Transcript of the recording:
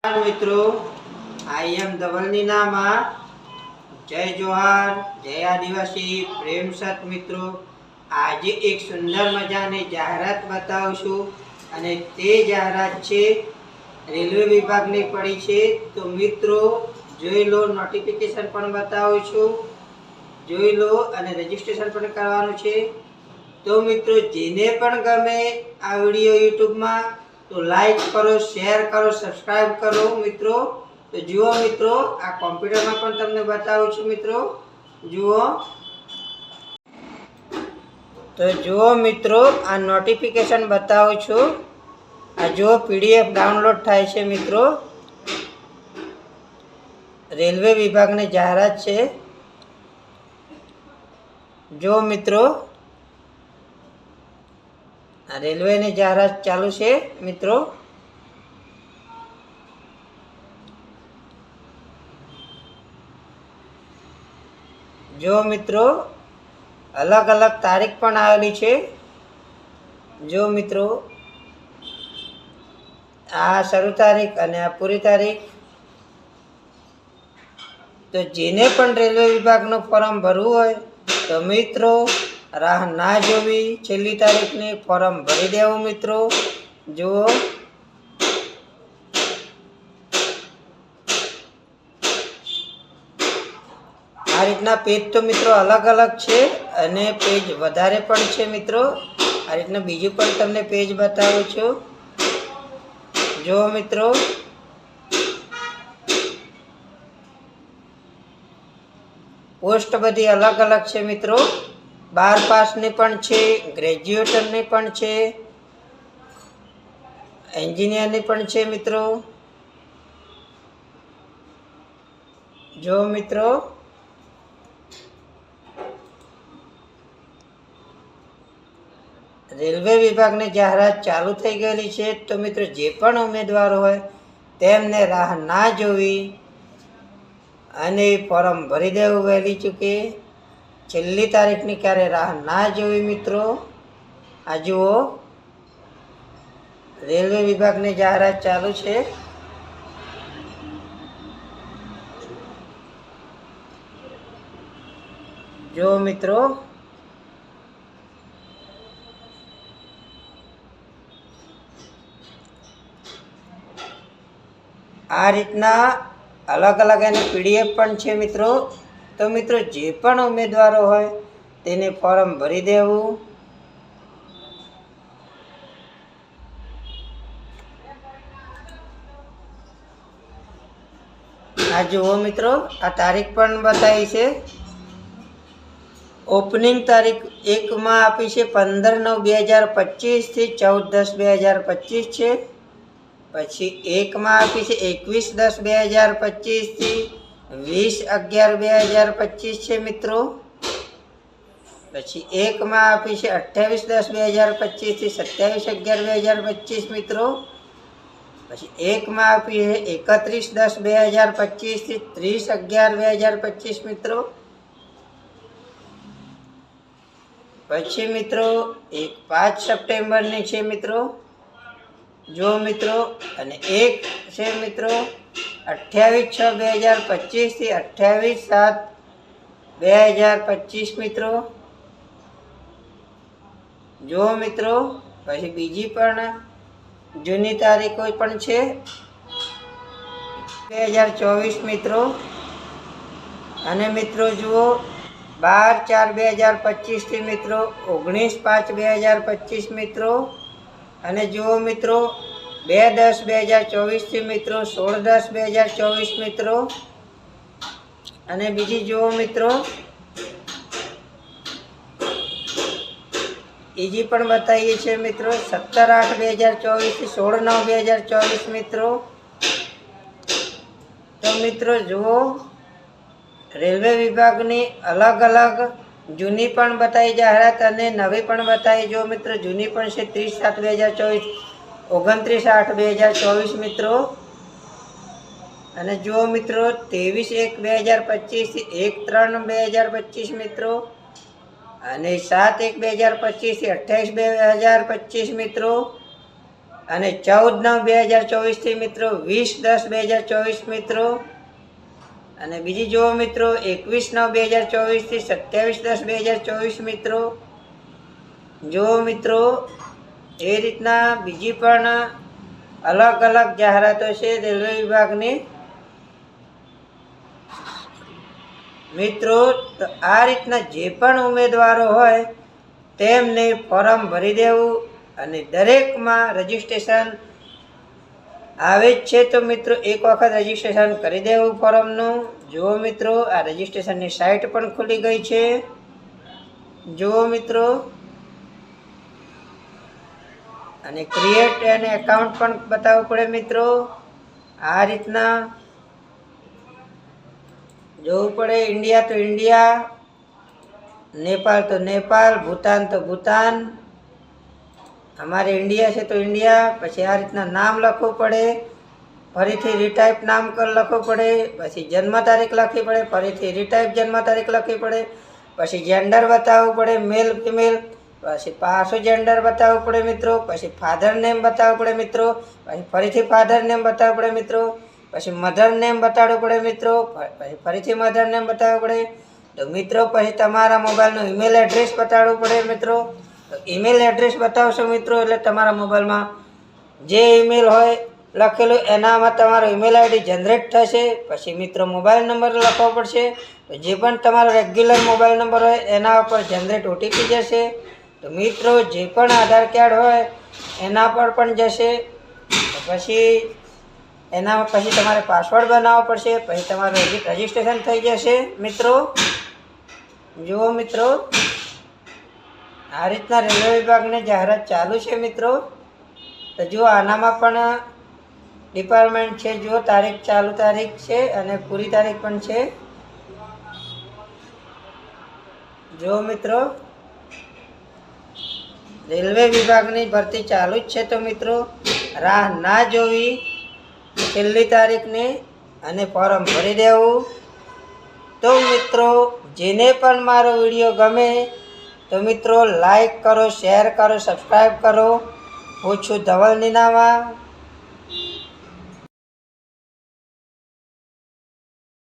મિત્રો, I am धवलनी नामा। जय जोहार, जय आदिवासी, प्रेम सत मित्रों। आज एक सुंदर मजानी जाहरात बतावशुं अने ते जाहरात छे रेलवे विभागनी पड़ी छे। तो मित्रों जोई लो, नोटिफिकेशन पण बतावुं छुं, जोई लो अने रजिस्ट्रेशन पण करवानुं छे। तो मित्रों जेने पण गमे आ विडियो यूट्यूब में तो लाइक करो, शेर करो, सब्सक्राइब करो मित्रों। तो जुओ मित्रों, आ कॉम्प्यूटर में पण तमने बतावुं छुं मित्रों, जुओ। तो जुओ मित्रों, आ नोटिफिकेशन बतावुं छुं। आ जो पीडीएफ डाउनलॉड थाय छे मित्रों, रेलवे विभाग ने जाहरात छे। जो मित्रों रेलवे ने जाहरात चालू छे मित्रों। जो मित्रों अलग अलग तारीख पण आवेली छे। जो मित्रों आ शरू तारीख अने आ पूरी तारीख। तो जेने पण रेलवे विभाग नो फॉर्म भरवू होय तो मित्रों राह ना जोवी, छेल्ली तारीख ने फॉर्म भरी देवुं मित्रों। जो आ रीतना पेज तो मित्रों अलग अलग छे अने पेज वधारे पण छे मित्रों। आ रीतना बीजुं पण तमने पेज बतावुं छुं। जो मित्रों पोस्ट बधी अलग अलग छे मित्रों। 12 पास ने पण छे, ग्रेज्युएटर ने पण छे, एंजीनियर ने पण छे मित्रों। जो मित्रों रेलवे विभाग ने जाहरात चालू थई गयेली छे। तो मित्रों जे पण उमेदवार होय तेमने राह ना जोवी अने फॉर्म भरी देवुं वहेली चूके। छेल्ली तारीखनी क्यारे राह ना जोवी मित्रों। आ जुओ रेलवे विभाग ने जाहरात चालू छे। जो मित्रों आ रीतना अलग अलग एनी पीडीएफ पण छे मित्रों। तो मित्रों जे पण उमेदवारो होय तेने फॉर्म भरी देवुं। आ जुओ मित्रों आ तारीख पण बताई छे। ओपनिंग तारीख 1 में आपी छे 15/9/2025 थी 14/10/2025 छे। पछी 1 में आपी छे 21/10/2025 थी 20/11/2025 छे मित्रों। पछी 1 में आपी छे 28/10/2025 थी 27/11/2025 मित्रों। पछी 1 में आपी है 31/10/2025 थी 30/11/2025 मित्रों। पछी मित्रों एक 5 सप्टेम्बर ने छे मित्रों। जो मित्रों अने एक छे मित्रों 28/6/2025 थी 28/7/2025 मित्रों। जो मित्रों पछी बीजी पण जूनी तारीखों पण छे 2024 मित्रों। अने मित्रों जुओ 12/4/2025 थी मित्रों 19/5/2025 मित्रों। अने जुओ मित्रों 2/10/2024 थी मित्रों 16/10/2024 मित्रों। अने बीजी जुओ मित्रों बीजी पण बताईए छे मित्रों 17/8/2024 थी 16/9/2024 मित्रों। तो मित्रों जुओ रेलवे विभाग ने अलग अलग जूनी पण बताई जाहरात अने नवी पण बताई। जो मित्रों जूनी पण छे 30/7/2024 29/8/2024 मित्रों। अने जो मित्रों 23/1/2025 थी 1/3/2025 मित्रों। अने 7/1/2025 थी 28/2025 मित्रों। અને 14/9/2024 મિત્રો 20/10/2024 મિત્રો, અને બીજી જુઓ મિત્રો 21/9/2024 27/10/2024 મિત્રો. જુઓ મિત્રો એ રીતના બીજી પણ અલગ અલગ જાહેરાતો છે રેલવે વિભાગની મિત્રો. તો આ રીતના જે પણ ઉમેદવારો હોય તેમને ફોર્મ ભરી દેવું અને દરેકમાં રજિસ્ટ્રેશન આવે જ છે. તો મિત્રો એક વખત રજિસ્ટ્રેશન કરી દેવું ફોર્મનું. જુઓ મિત્રો આ રજિસ્ટ્રેશનની સાઇટ પણ ખુલી ગઈ છે. જુઓ મિત્રો, અને ક્રિએટ અને એકાઉન્ટ પણ બતાવવું પડે મિત્રો. આ રીતના જોવું પડે. ઇન્ડિયા તો ઇન્ડિયા, નેપાળ તો નેપાળ, ભૂતાન તો ભૂતાન. અમારે ઇન્ડિયા છે તો ઇન્ડિયા. પછી આ રીતના નામ લખવું પડે, ફરીથી રીટાઈપ નામ લખવું પડે, પછી જન્મ તારીખ લખવી પડે, ફરીથી રીટાઈપ જન્મ તારીખ લખવી પડે, પછી જેન્ડર બતાવવું પડે, મેલ ફિમેલ, પછી પાછું જેન્ડર બતાવવું પડે મિત્રો, પછી ફાધર નેમ બતાવવું પડે મિત્રો, પછી ફરીથી ફાધર નેમ બતાવવું પડે મિત્રો, પછી મધર નેમ બતાવવું પડે મિત્રો, પછી ફરીથી મધર નેમ બતાવવું પડે. તો મિત્રો પછી તમારા મોબાઈલનું ઈમેલ એડ્રેસ બતાવવું પડે મિત્રો. તો ઈમેલ એડ્રેસ બતાવશો મિત્રો એટલે તમારા મોબાઈલમાં જે ઈમેલ હોય લખેલું એનામાં તમારો ઈમેલ આઈડી જનરેટ થશે. પછી મિત્રો મોબાઈલ નંબર લખવો પડશે. તો જે પણ તમારો રેગ્યુલર મોબાઈલ નંબર હોય એના ઉપર જનરેટ ઓટીપી જશે. તો મિત્રો જે પણ આધાર કાર્ડ હોય એના પર પણ જશે. તો પછી એના પછી તમારે પાસવર્ડ બનાવવો પડશે. પછી તમારું રજિસ્ટ્રેશન થઈ જશે મિત્રો. જુઓ મિત્રો આ રીતના રેલવે વિભાગની જાહેરાત ચાલુ છે મિત્રો. તો જુઓ આનામાં પણ ડિપાર્ટમેન્ટ છે. જુઓ તારીખ, ચાલુ તારીખ છે અને પૂરી તારીખ પણ છે. જુઓ મિત્રો રેલવે વિભાગની ભરતી ચાલુ જ છે. તો મિત્રો રાહ ના જોવી, છેલ્લી તારીખની, અને ફોર્મ ભરી દેવું. તો મિત્રો જેને પણ મારો વિડીયો ગમે તો મિત્રો લાઈક કરો, શેર કરો, સબસ્ક્રાઈબ કરો. હું છું ધવલ નીનામા.